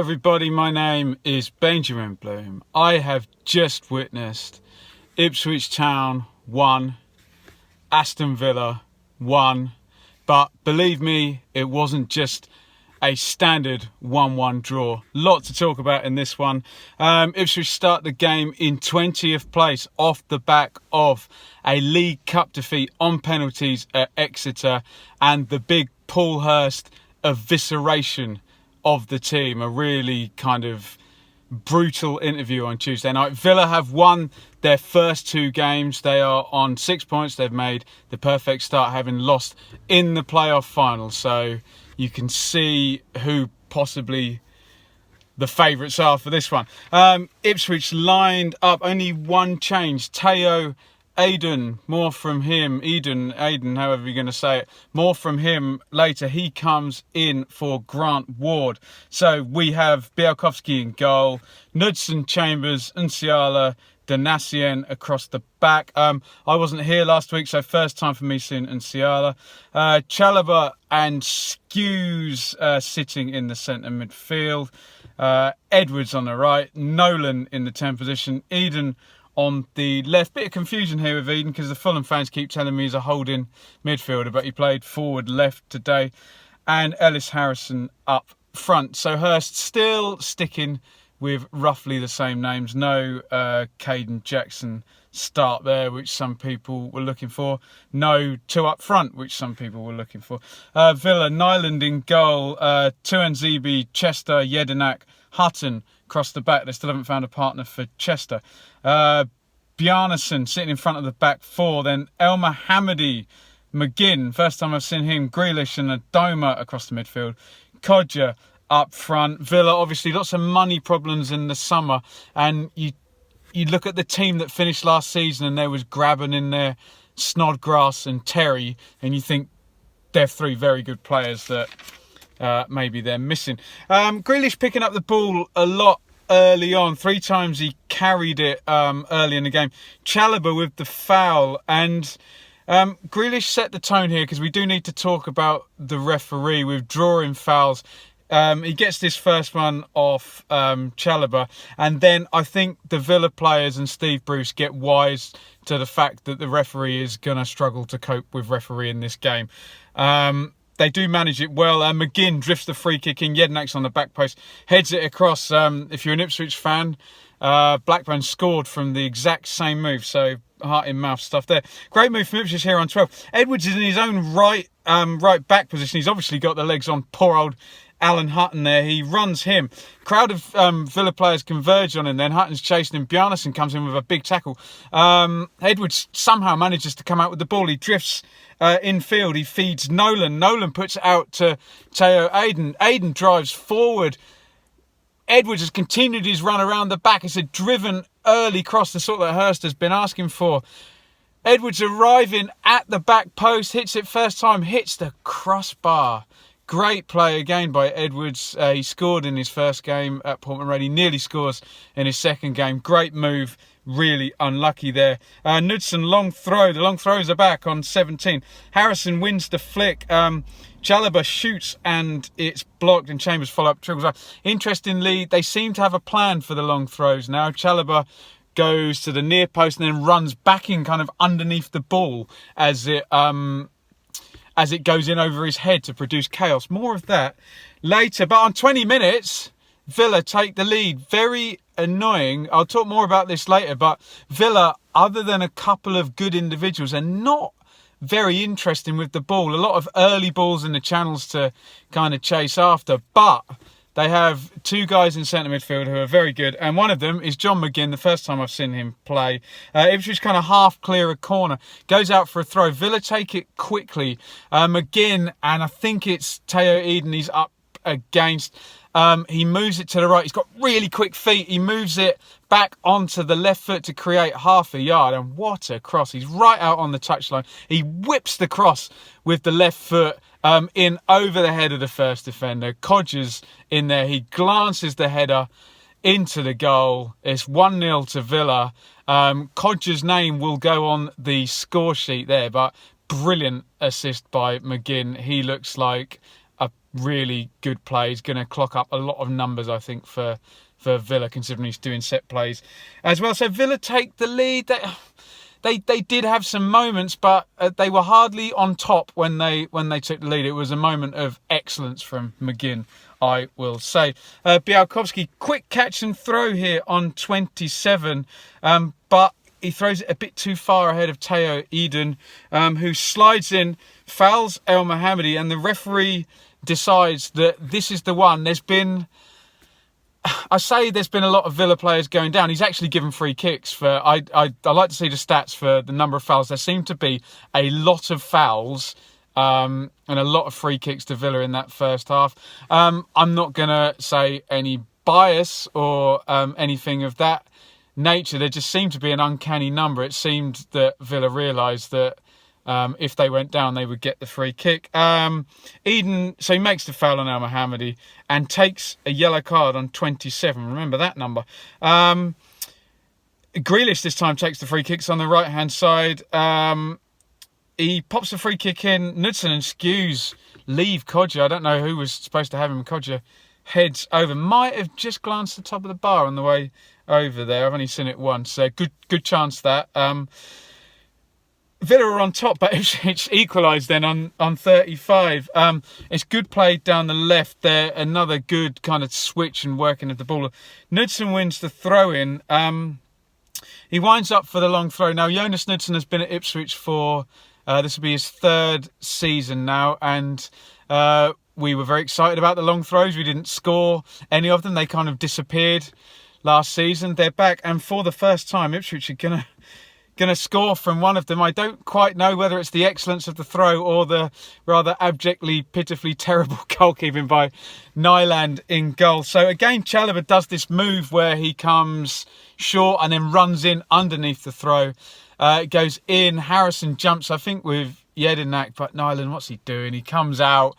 everybody, my name is Benjamin Bloom. I have just witnessed Ipswich Town 1, Aston Villa 1, but believe me, it wasn't just a standard 1-1 draw. Lot to talk about in this one. Ipswich start the game in 20th place off the back of a League Cup defeat on penalties at Exeter and the big Paul Hurst evisceration of the team. A really kind of brutal interview on Tuesday night. Villa have won their first two games. They are on 6 points. They've made the perfect start, having lost in the playoff final. So you can see who possibly the favourites are for this one. Ipswich lined up, only one change. Teo Aiden, more from him. Aiden, however you're going to say it. More from him later. He comes in for Grant Ward. So we have Bielkowski in goal. Knudsen, Chambers, Nsiala, Donacien across the back. I wasn't here last week, so first time for me seeing Nsiala. Chalobah and Skews sitting in the centre midfield. Edwards on the right. Nolan in the 10 position. Eden on the left. Bit of confusion here with Eden because the Fulham fans keep telling me he's a holding midfielder, but he played forward left today. And Ellis Harrison up front. So Hurst still sticking with roughly the same names. No Caden Jackson start there, which some people were looking for. No two up front, which some people were looking for. Villa, Nyland in goal. Tuanzebe, Chester, Jedinak, Hutton across the back. They still haven't found a partner for Chester. Bjarnason sitting in front of the back four. Then El Mohammadi, McGinn, first time I've seen him. Grealish and Adoma across the midfield. Kodja up front. Villa, obviously, lots of money problems in the summer. And you look at the team that finished last season and there was Graben in there, Snodgrass and Terry, and you think they're three very good players that maybe they're missing. Grealish picking up the ball a lot early on. 3 times he carried it early in the game. Chalobah with the foul, and Grealish set the tone here because we do need to talk about the referee withdrawing fouls. He gets this first one off Chalobah, and then I think the Villa players and Steve Bruce get wise to the fact that the referee is going to struggle to cope with refereeing this game. They do manage it well. McGinn drifts the free kick in. Jedinak's on the back post, heads it across. If you're an Ipswich fan, Blackburn scored from the exact same move, so heart in mouth stuff there. Great move from Ipswich here on 12. Edwards is in his own right back position. He's obviously got the legs on poor old Alan Hutton there. He runs him. Crowd of Villa players converge on him. Then Hutton's chasing him. Bjarnason comes in with a big tackle. Edwards somehow manages to come out with the ball. He drifts infield. He feeds Nolan. Nolan puts it out to Teo Aiden. Aiden drives forward. Edwards has continued his run around the back. It's a driven early cross, the sort that Hurst has been asking for. Edwards arriving at the back post. Hits it first time. Hits the crossbar. Great play again by Edwards. He scored in his first game at Portman Road. He nearly scores in his second game. Great move. Really unlucky there. Knudsen, long throw. The long throws are back on 17. Harrison wins the flick. Chalobah shoots and it's blocked, and Chambers follow up. Trickles up. Interestingly, they seem to have a plan for the long throws now. Chalobah goes to the near post and then runs back in kind of underneath the ball as it goes in over his head to produce chaos. More of that later. But on 20 minutes, Villa take the lead. Very annoying. I'll talk more about this later. But Villa, other than a couple of good individuals, are not very interesting with the ball. A lot of early balls in the channels to kind of chase after. But they have 2 guys in centre midfield who are very good. And one of them is John McGinn, the first time I've seen him play. Ipswich kind of half clear a corner. Goes out for a throw. Villa take it quickly. McGinn, and I think it's Teo Eden he's up against. He moves it to the right. He's got really quick feet. He moves it back onto the left foot to create half a yard. And what a cross. He's right out on the touchline. He whips the cross with the left foot in over the head of the first defender. Kodja's in there. He glances the header into the goal. It's 1-0 to Villa. Kodja's name will go on the score sheet there, but brilliant assist by McGinn. He looks like really good play. He's going to clock up a lot of numbers, I think, for Villa, considering he's doing set plays as well. So Villa take the lead. They did have some moments, but they were hardly on top when they took the lead. It was a moment of excellence from McGinn, I will say. Białkowski, quick catch and throw here on 27, but he throws it a bit too far ahead of Theo Eden, who slides in, fouls El Mohammadi, and the referee decides that this is the one. There's been a lot of Villa players going down. He's actually given free kicks for. I like to see the stats for the number of fouls. There seem to be a lot of fouls and a lot of free kicks to Villa in that first half. I'm not going to say any bias or anything of that nature. There just seemed to be an uncanny number. It seemed that Villa realised that if they went down, they would get the free kick. Eden, so he makes the foul on El Mohammadi and takes a yellow card on 27. Remember that number. Grealish this time takes the free kicks on the right-hand side. He pops the free kick in. Knudsen and Skews leave Kodja. I don't know who was supposed to have him. Kodja heads over. Might have just glanced at the top of the bar on the way over there. I've only seen it once. Good chance that. Villa are on top, but it's equalised then on 35. It's good play down the left there. Another good kind of switch and working of the ball. Knudsen wins the throw-in. He winds up for the long throw. Now, Jonas Knudsen has been at Ipswich for, this will be his third season now, and we were very excited about the long throws. We didn't score any of them. They kind of disappeared last season. They're back, and for the first time, Ipswich are going to score from one of them. I don't quite know whether it's the excellence of the throw or the rather abjectly, pitifully terrible goalkeeping by Nyland in goal. So again, Chalobah does this move where he comes short and then runs in underneath the throw. It goes in. Harrison jumps, I think, with Jedinak, but Nyland, what's he doing? He comes out,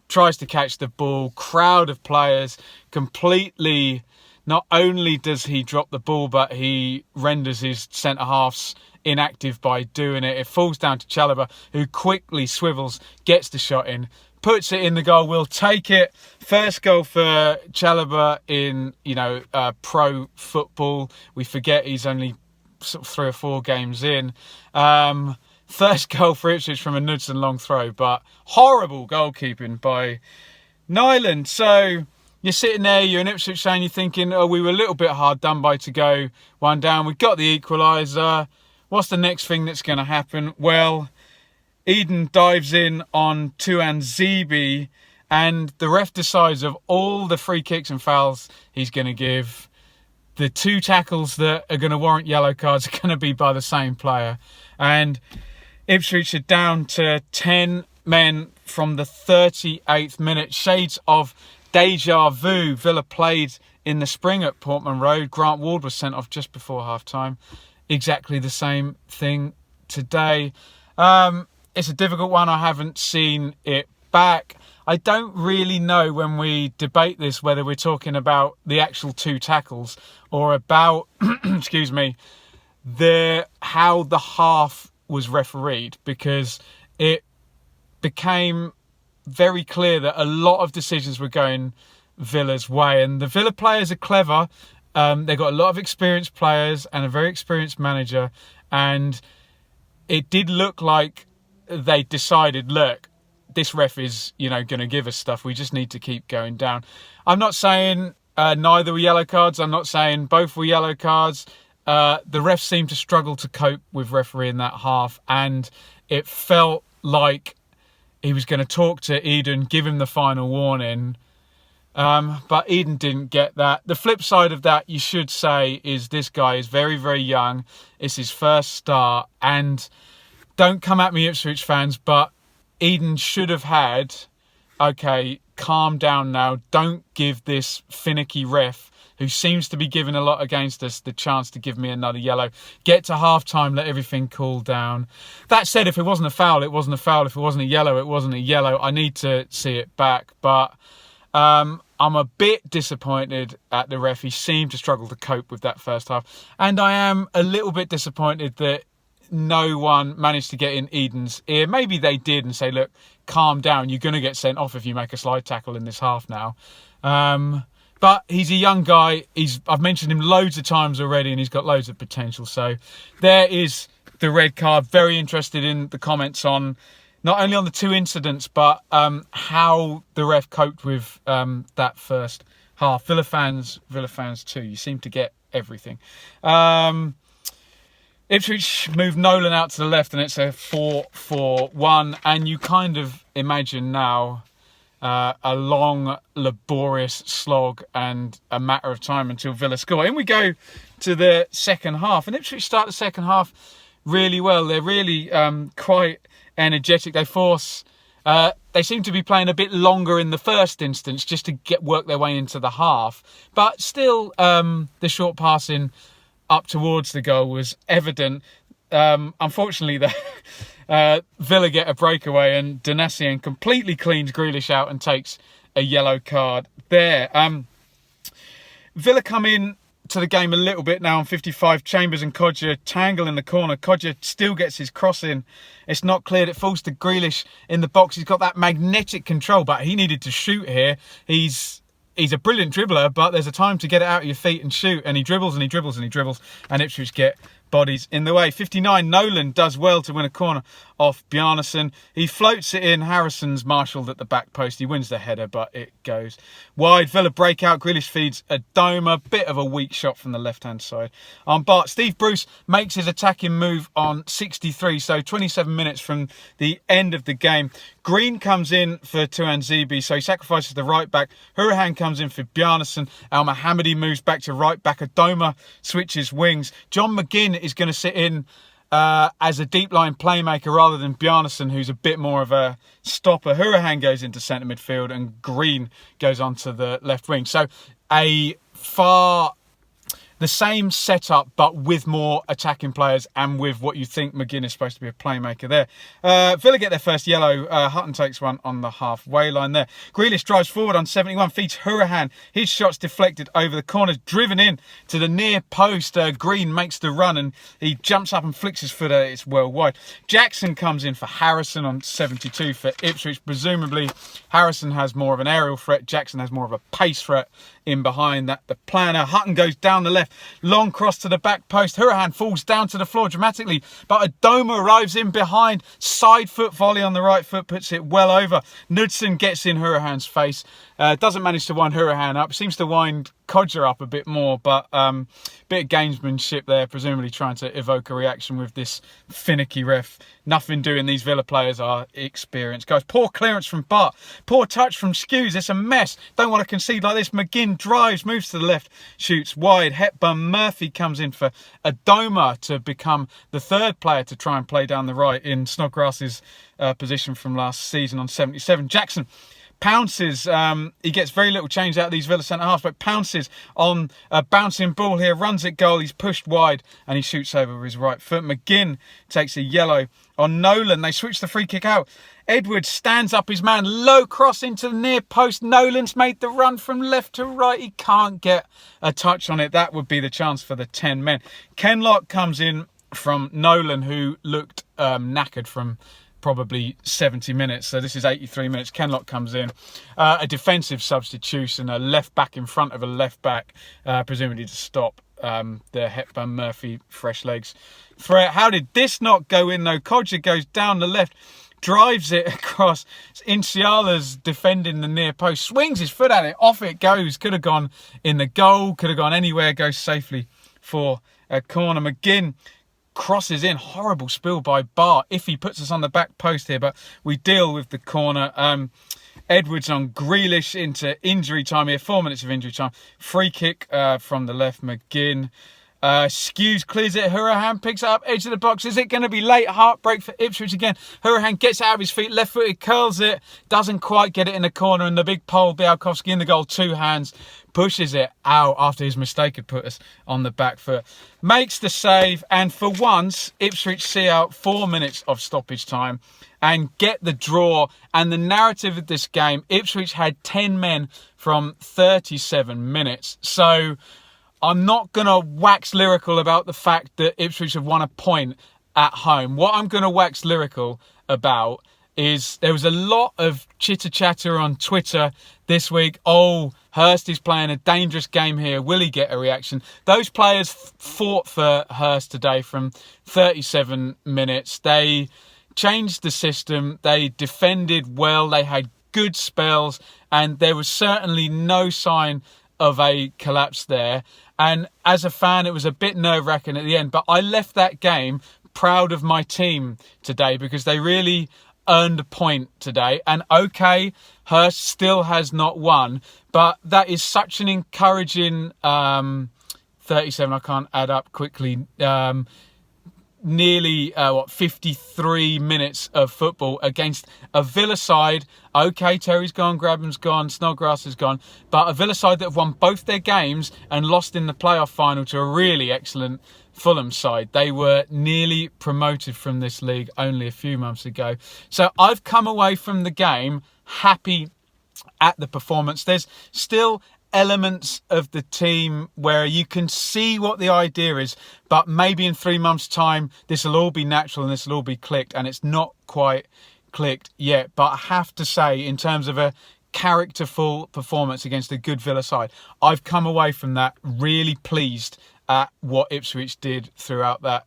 tries to catch the ball. Crowd of players completely. Not only does he drop the ball, but he renders his centre-halves inactive by doing it. It falls down to Chalobah, who quickly swivels, gets the shot in, puts it in the goal. We'll take it. First goal for Chalobah in, pro football. We forget he's only sort of 3 or 4 games in. First goal for Ipswich from a Knudsen long throw, but horrible goalkeeping by Nyland. So you're sitting there, you're in Ipswich saying, you're thinking, oh, we were a little bit hard done by to go 1 down. We've got the equaliser. What's the next thing that's going to happen? Well, Eden dives in on Tuan Zebi, and the ref decides of all the free kicks and fouls he's going to give, the 2 tackles that are going to warrant yellow cards are going to be by the same player. And Ipswich are down to 10 men from the 38th minute. Shades of deja vu. Villa played in the spring at Portman Road. Grant Ward was sent off just before half-time. Exactly the same thing today. It's a difficult one. I haven't seen it back. I don't really know when we debate this whether we're talking about the actual 2 tackles or about, excuse me, how the half was refereed, because it became very clear that a lot of decisions were going Villa's way, and the Villa players are clever. They've got a lot of experienced players and a very experienced manager, and it did look like they decided, look, this ref is, going to give us stuff. We just need to keep going down. I'm not saying neither were yellow cards. I'm not saying both were yellow cards. The ref seemed to struggle to cope with refereeing that half, and it felt like he was going to talk to Eden, give him the final warning. But Eden didn't get that. The flip side of that, you should say, is this guy is very, very young. It's his first start. And don't come at me, Ipswich fans, but Eden should have had, okay, calm down now. Don't give this finicky ref, who seems to be giving a lot against us, the chance to give me another yellow. Get to half-time, let everything cool down. That said, if it wasn't a foul, it wasn't a foul. If it wasn't a yellow, it wasn't a yellow. I need to see it back. But I'm a bit disappointed at the ref. He seemed to struggle to cope with that first half. And I am a little bit disappointed that no one managed to get in Eden's ear. Maybe they did and say, look, calm down. You're going to get sent off if you make a slide tackle in this half now. But he's a young guy. I've mentioned him loads of times already, and he's got loads of potential. So there is the red card. Very interested in the comments on not only on the two incidents, but how the ref coped with that first half. Villa fans too. You seem to get everything. Ipswich moved Nolan out to the left, and it's a 4-4-1. And you kind of imagine now a long, laborious slog and a matter of time until Villa score. In we go to the second half, and Ipswich start the second half really well. They're really quite energetic. They seem to be playing a bit longer in the first instance just to work their way into the half. But still, the short passing up towards the goal was evident. Unfortunately, Villa get a breakaway, and Donacien completely cleans Grealish out and takes a yellow card there. Villa come in to the game a little bit now on 55. Chambers and Kodja tangle in the corner. Kodja still gets his cross in. It's not cleared. It falls to Grealish in the box. He's got that magnetic control, but he needed to shoot here. He's a brilliant dribbler, but there's a time to get it out of your feet and shoot. And he dribbles and he dribbles and he dribbles, and Ipswich get bodies in the way. 59, Nolan does well to win a corner off Bjarnason. He floats it in. Harrison's marshalled at the back post. He wins the header, but it goes wide. Villa break out. Grealish feeds a Doma. Bit of a weak shot from the left-hand side. But Steve Bruce makes his attacking move on 63, so 27 minutes from the end of the game. Green comes in for Tuanzebe, so he sacrifices the right back. Hurahan comes in for Bjarnason. Al Mohammadi moves back to right back. Adoma switches wings. John McGinn is going to sit in as a deep line playmaker rather than Bjarnason, who's a bit more of a stopper. Hurahan goes into centre midfield, and Green goes onto the left wing. So the same setup, but with more attacking players and with what you think McGinn is supposed to be a playmaker there. Villa get their first yellow. Hutton takes one on the halfway line there. Grealish drives forward on 71, feeds Hurahan. His shot's deflected over the corners, driven in to the near post. Green makes the run, and he jumps up and flicks his foot. It's well wide. Jackson comes in for Harrison on 72 for Ipswich. Presumably, Harrison has more of an aerial threat. Jackson has more of a pace threat in behind that. The planner. Hutton goes down the left. Long cross to the back post. Hurahan falls down to the floor dramatically, but Adoma arrives in behind. Side foot volley on the right foot puts it well over. Knudsen gets in Hurahan's face. Doesn't manage to wind Hurahan up. Seems to wind Kodja up a bit more, but bit of gamesmanship there, presumably trying to evoke a reaction with this finicky ref. Nothing doing. These Villa players are experienced guys. Poor clearance from Bart. Poor touch from Skews. It's a mess. Don't want to concede like this. McGinn drives, moves to the left, shoots wide. Hepburn Murphy comes in for Adoma to become the third player to try and play down the right in Snodgrass's position from last season on 77. Jackson pounces. He gets very little change out of these Villa centre-halves, but pounces on a bouncing ball here, runs it goal. He's pushed wide and he shoots over with his right foot. McGinn takes a yellow on Nolan. They switch the free kick out. Edwards stands up his man, low cross into the near post. Nolan's made the run from left to right. He can't get a touch on it. That would be the chance for the 10 men. Kenlock comes in from Nolan, who looked knackered from probably 70 minutes. So this is 83 minutes. Kenlock comes in. A defensive substitution, a left back in front of a left back, presumably to stop the Hepburn Murphy fresh legs threat. How did this not go in though? Kodja goes down the left, drives it across. Inciala's defending the near post, swings his foot at it, off it goes. Could have gone in the goal, could have gone anywhere, goes safely for a corner. McGinn crosses in. Horrible spill by Bart. If he puts us on the back post here, but we deal with the corner. Edwards on Grealish into injury time here. 4 minutes of injury time. Free kick from the left. McGinn. Skews clears it. Hurahan picks it up, edge of the box. Is it going to be late? Heartbreak for Ipswich again. Hurahan gets out of his feet, left footed, curls it, doesn't quite get it in the corner, and the big pole, Białkowski in the goal, 2 hands, pushes it out after his mistake had put us on the back foot. Makes the save, and for once, Ipswich see out 4 minutes of stoppage time and get the draw. And the narrative of this game, Ipswich had 10 men from 37 minutes. So I'm not going to wax lyrical about the fact that Ipswich have won a point. at home. What I'm going to wax lyrical about is there was a lot of chitter-chatter on Twitter this week. Oh, Hurst is playing a dangerous game here. Will he get a reaction? Those players fought for Hurst today from 37 minutes. They changed the system. They defended well. They had good spells. And there was certainly no sign of a collapse there. And as a fan, it was a bit nerve-wracking at the end. But I left that game proud of my team today because they really earned a point today. And okay, Hurst still has not won, but that is such an encouraging 37, I can't add up quickly, nearly 53 minutes of football against a Villa side. Okay, Terry's gone, Grabham's gone, Snodgrass is gone, but a Villa side that have won both their games and lost in the playoff final to a really excellent Fulham side. They were nearly promoted from this league only a few months ago. So I've come away from the game happy at the performance. There's still elements of the team where you can see what the idea is, but maybe in 3 months' time this will all be natural and this will all be clicked, and it's not quite clicked yet. But I have to say, in terms of a characterful performance against a good Villa side, I've come away from that really pleased at what Ipswich did throughout that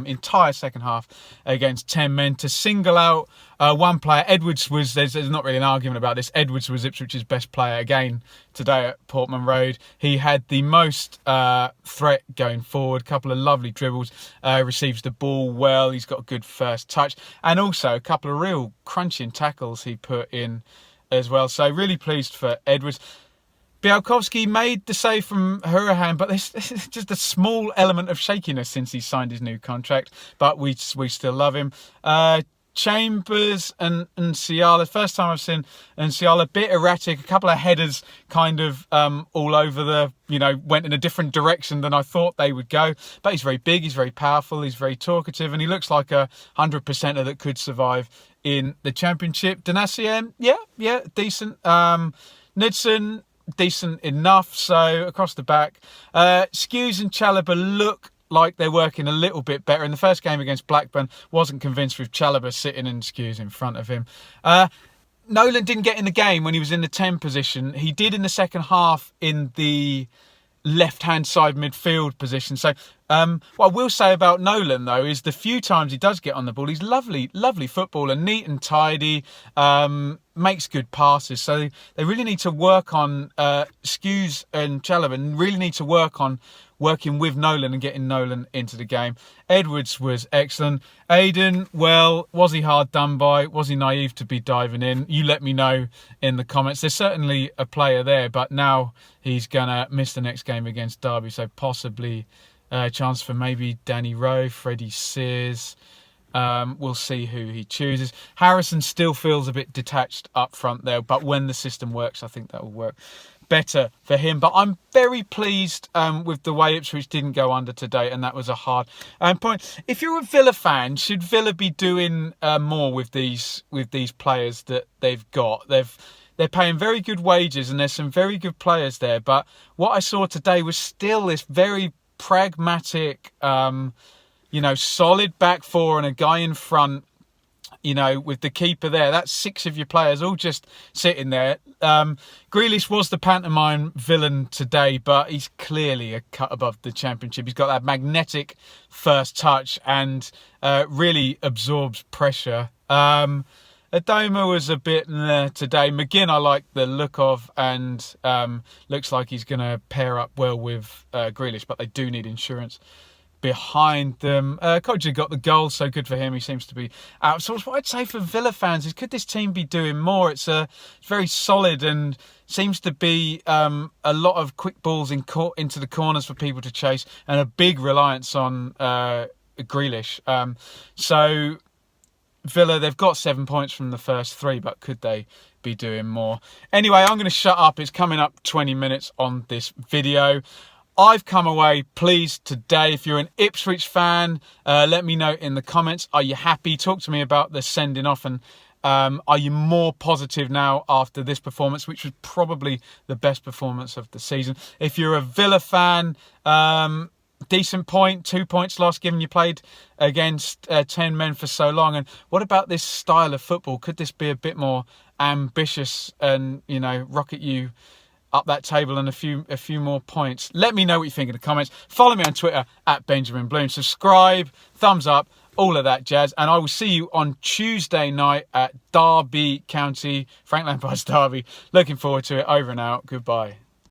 entire second half against 10 men. To single out one player, Edwards was, there's not really an argument about this, Edwards was Ipswich's best player again today at Portman Road. He had the most threat going forward, a couple of lovely dribbles, receives the ball well, he's got a good first touch, and also a couple of real crunching tackles he put in as well. So really pleased for Edwards. Białkowski made the save from Hurahan, but there's just a small element of shakiness since he signed his new contract, but we still love him. Chambers and Ciala, first time I've seen Ciala, a bit erratic, a couple of headers kind of all over the, went in a different direction than I thought they would go, but he's very big, he's very powerful, he's very talkative, and he looks like a 100%er that could survive in the Championship. Donacien, yeah, decent. Knudsen, decent enough. So across the back, Skews and Chalobah look like they're working a little bit better. In the first game against Blackburn, wasn't convinced with Chalobah sitting and Skews in front of him. Nolan didn't get in the game when he was in the 10 position. He did in the second half in the left-hand side midfield position. So what I will say about Nolan, though, is the few times he does get on the ball, he's lovely footballer, neat and tidy, makes good passes. So they really need to work on Skews and Chalobah, and really need to work on working with Nolan and getting Nolan into the game. Edwards was excellent. Aiden, well, was he hard done by? Was he naive to be diving in? You let me know in the comments. There's certainly a player there, but now he's going to miss the next game against Derby, so possibly a chance for maybe Danny Rowe, Freddie Sears. We'll see who he chooses. Harrison still feels a bit detached up front there, but when the system works, I think that will work better for him. But I'm very pleased with the way Ipswich didn't go under today, and that was a hard point. If you're a Villa fan, should Villa be doing more with these players that they've got? They're paying very good wages, and there's some very good players there. But what I saw today was still this very pragmatic, solid back four and a guy in front, with the keeper there. That's 6 of your players all just sitting there. Grealish was the pantomime villain today, but he's clearly a cut above the Championship. He's got that magnetic first touch and really absorbs pressure. Adoma was a bit today. McGinn I like the look of, and looks like he's going to pair up well with Grealish, but they do need insurance behind them. Kodja got the goal, so good for him. He seems to be out. So what I'd say for Villa fans is, could this team be doing more? It's very solid and seems to be a lot of quick balls into the corners for people to chase, and a big reliance on Grealish. So Villa, they've got 7 points from the first 3, but could they be doing more? Anyway, I'm going to shut up. It's coming up 20 minutes on this video. I've come away pleased today. If you're an Ipswich fan, let me know in the comments. Are you happy? Talk to me about the sending off, and are you more positive now after this performance, which was probably the best performance of the season? If you're a Villa fan, decent point, 2 points lost, given you played against 10 men for so long. And what about this style of football? Could this be a bit more ambitious and, you know, rocket you up that table and a few more points? Let me know what you think in the comments. Follow me on Twitter at Benjamin Bloom. Subscribe, thumbs up, all of that jazz. And I will see you on Tuesday night at Derby County, Frank Lampard's Derby. Looking forward to it. Over and out. Goodbye.